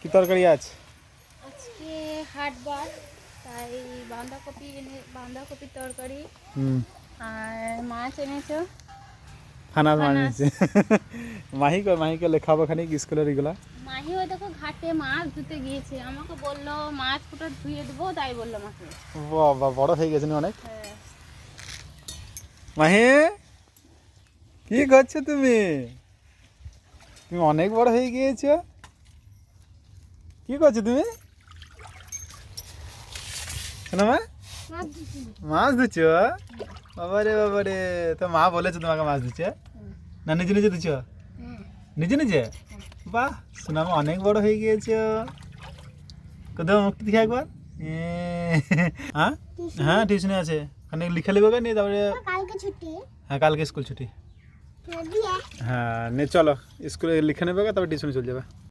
কি তরকারি আছে? আজকে হাটবার তাই বাঁধাকপির তরকারি আর মাছ এনেছো। ফানাস মাছ নিয়েছে। মাহিকে লেখাবো খানিক স্কুলের এগুলা। মাহি ওই দেখো ঘাটে মাছ ধুতে গিয়েছে, আমাকে বললো মাছ কোটা ধুয়ে দেবো, তাই বললো আমাকে। বাবা বড় হয়ে গেছে না অনেক। হ্যাঁ। মাহি কি করছো তুমি? তুমি অনেক বড় হয়ে গিয়েছো। কি করছো তুমি? শোনো মা, মাছ ধুচ্ছ? বাবারে বাবারে, তো মা বলেছে তোমাকে মাছ ধুচ্ছে না নিজে নিজে ধুচ্ছ? নিজে নিজে? বাহ, শোনা মা অনেক বড় হয়ে গিয়েছো। কোথাও মুক্তি দেখে একবার। হ্যাঁ হ্যাঁ, টিউশনে আছে, ওখানে লিখে নেবে নিয়ে তারপরে। কালকে ছুটি। হ্যাঁ কালকে স্কুল ছুটি। হ্যাঁ নিয়ে চলো স্কুলে লিখে নেবে তারপর টিউশনে চলে যাবে।